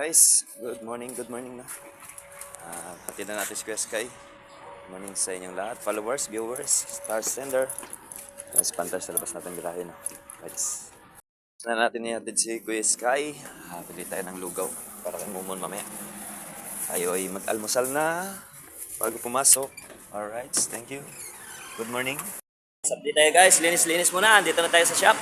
Guys, good morning na. Hatid na natin si Kuya Sky. Good morning sa inyong lahat, followers, viewers, star sender. Mas pantar sa labas natin birahin. Guys, na natin ihatid si Kuya Sky. Pili tayo ng lugaw para kay Mumon mamaya. Tayo ay mag-almusal na bago pumasok. Alright, thank you. Good morning. Update tayo guys, linis-linis muna. Dito na tayo sa shop.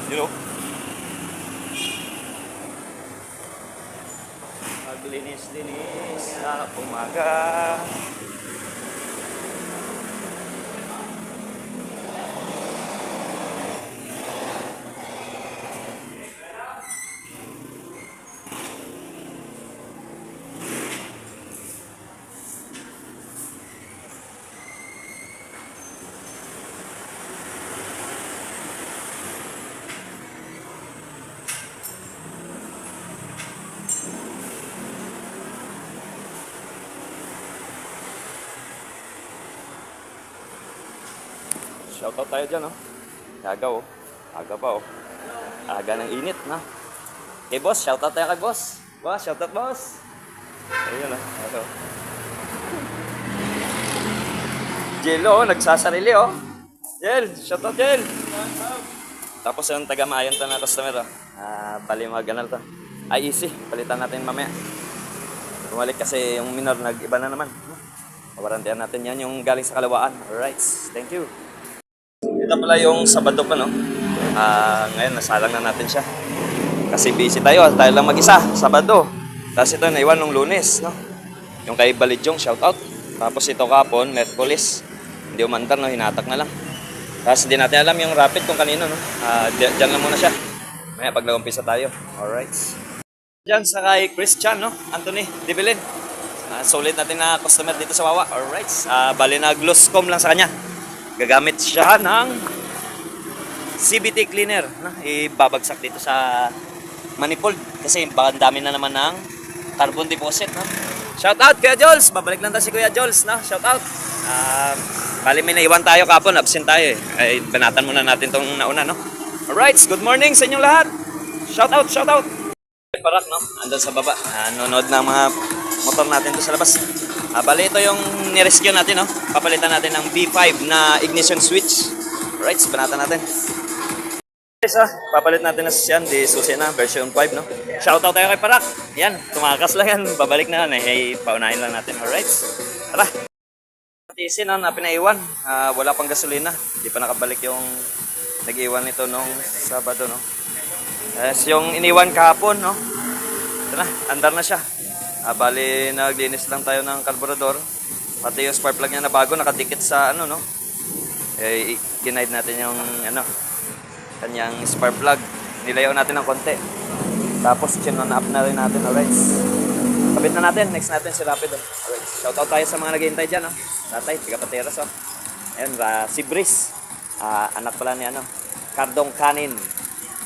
You know? Maglinis-linis sa umaga. Shoutout tayo dyan, oh. Aga, oh. Aga pa, oh. Aga ng init, na. Kay boss, shoutout tayo kay boss. Boss, shoutout boss. Ayun, oh. Ano. Jello, oh. Nagsasarili, oh. Jel, shoutout Jel. Tapos yung taga-maayon to na customer, oh. Bali mag-ganal to. Ay, easy. Palitan natin mamaya. Bumalik kasi yung minor, nag-iba na naman. Mawarantihan natin yan, yung galing sa Kalawaan. Alright, thank you. Ito pala yung Sabado pa, no? Ngayon, nasalang na natin siya. Kasi busy tayo lang mag-isa, Sabado. Tapos ito, naiwan nung Lunes, no? Yung kay Balidyong, shoutout. Tapos ito kapon, Merkulis. Hindi umandar, no? Hinatak na lang. Tapos hindi natin alam yung rapid kung kanino, no? Diyan lang muna siya. Maya, pag nag-umpisa tayo. Alright. Diyan sa kay Christian, no? Anthony, Dibilin. Solid natin na customer dito sa Wawa. Alright. Bali na Glosscom lang sa kanya. Gagamit siya ng CVT cleaner, no? Ibabagsak dito sa manifold kasi baka dami na naman ng carbon deposit, no? Shout out Kuya Jols, babalik lang tayo si Kuya Jols, no? Shout out. Bali may naiwan tayo kapon, absent tayo eh. Ay banatan muna natin tong nauna, no? Alright, good morning sa inyong lahat. Shout out, shout out. Parak, no? Andun sa baba. Nanonood ng mga motor natin to sa labas. Bali ito yung nirescue natin, no? Papalitan natin ng B5 na ignition switch. Alright, banatan natin. Guys, papalit natin na sasyan, di susi na, version 5, no? Shoutout tayo kay Parak. Yan, tumakas lang yan. Babalik na yan, eh. Paunahin lang natin. Alright, tara. Tisin, no, na pinaiwan. Wala pang gasolina. Di pa nakabalik yung nag-iwan nito nung Sabado, no? Yung iniwan kahapon, no? Ito na, andar na siya. Bali, naglinis lang tayo ng karburador. Pati yung spark plug niya na bago, nakadikit sa ano, no? Ginaid natin yung, ano, kanyang spark plug. Nilayaw natin ng konti. Tapos, chinon up na rin natin, alright. Kabit na natin, next natin si Rapido. Alright, shoutout tayo sa mga naghihintay dyan, no? Tatay, tiga Pateras, oh. Ayan, si Brice. Anak pala ni, ano, Cardong Canin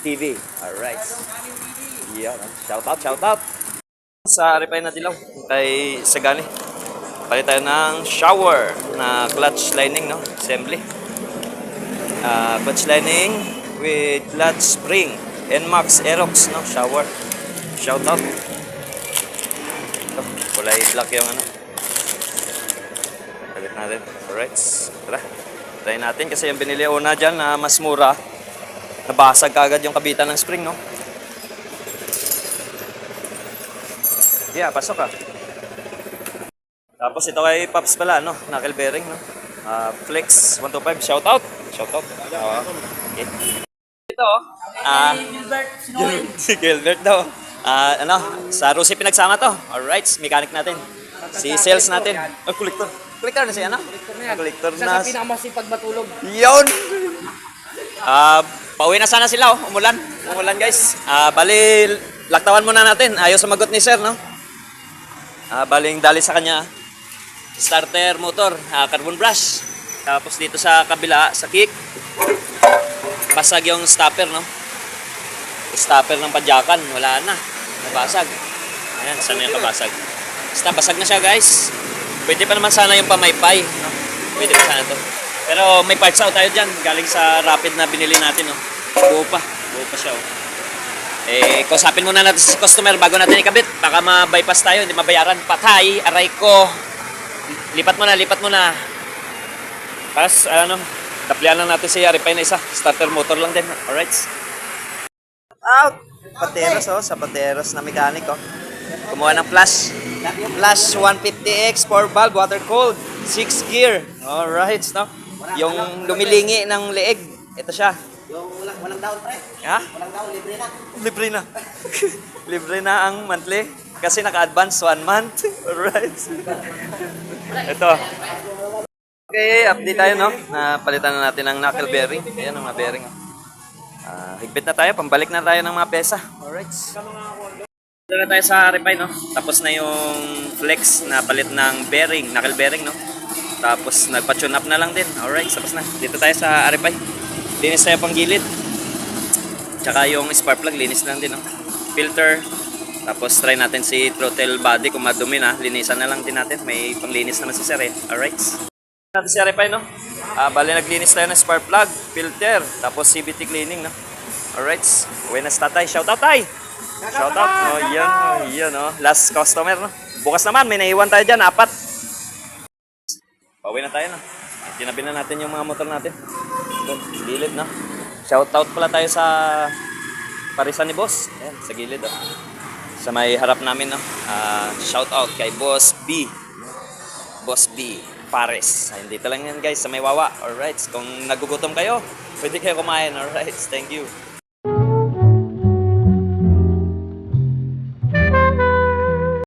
TV. Alright. Yeah, shoutout, shoutout. Sa repay na dilaw kay Sagani. Palit tayo ng shower na clutch lining, no? Assembly. Clutch lining with clutch spring. NMAX Aerox, no? Shower. Shout out. Ito, kulay black yung ano. Palit natin. Alright. Tara. Try natin kasi yung binili una dyan na mas mura. Nabasag kagad yung kabitan ng spring, no? Yeah, pasok ka. Tapos ito kay Pops pala, no? Knuckle bearing, no? Flex 125, shout out. Shout out. Okay. Ito, si Gilbert daw. Sa Rusi pinagsama to. Alright, mechanic natin. Si sales natin. Oh, collector. Collector na siya, ano? Collector Isa na. sa pinakamasipag matulog. Yun! Pauwi na sana sila, oh. Umulan. Umulan, guys. Bali, laktawan muna natin. Ayaw sumagot ni sir, no? Baling dali sa kanya. Starter motor, carbon brush. Tapos dito sa kabila, sa kick, basag yung stopper, no? Stopper ng padyakan, wala na. Nabasag. Ayan, sana yung kabasag. Basta basag na siya, guys. Pwede pa naman sana yung pamaypay, no? Pwede pa sana to. Pero may parts out tayo dyan. Galing sa Rapid na binili natin, no? Buo pa. Buo pa siya, oh. Kausapin muna natin si customer bago natin ikabit. Baka ma-bypass tayo, hindi mabayaran. Patay, aray ko. Lipat mo na. Tapos, taplian lang natin si Aripay na isa. Starter motor lang din. Alright. Out! Pateros, oh. Sa Pateros na mechanic, oh. Kumuha ng flash. Flash 150X, 4 valve, water cooled, 6 gear. Alright, no? Yung lumilingi ng leeg. Ito siya. Yung walang down, pre. Ha? Walang down, libre na. Libre na. Libre na ang monthly. Kasi naka-advance 1 month. Alright. Ito. Okay, update tayo, no? Napalitan na natin ang knuckle bearing. Ayan ang mga bearing. Higpit na tayo. Pambalik na tayo ng mga pesa. Alright. Dito na tayo sa Repay, no? Tapos na yung flex na palit ng bearing, knuckle bearing, no? Tapos nagpa-tune up na lang din. Alright, tapos na. Dito tayo sa Repay. Linis tayo pang gilid. Tsaka yung spark plug, linis lang din, no? Filter. Tapos try natin si throttle body kung madumi na. Linisan na lang din natin. May panglinis naman si Sir, eh. Alright. Natin si Repay, no? Bali naglinis tayo ng spark plug, filter, tapos CVT cleaning, no? Alright. Uwi na sa tatay. Shout out, tay! Shout out. Oh, yan, oh. Last customer, no? Bukas naman, may naiwan tayo dyan, 4. Pauwi na tayo, no? Tinabi na natin yung mga motor natin. Doon, gilid, no? Shout out pala tayo sa parisan ni Boss. Ayan, sa gilid, oh. Sa may harap namin, no? Shout out kay Boss B. Boss B. Pares. Ayun, dito lang yan, guys, sa may Wawa. Alright, kung nagugutom kayo, pwede kayo kumain. Alright, thank you.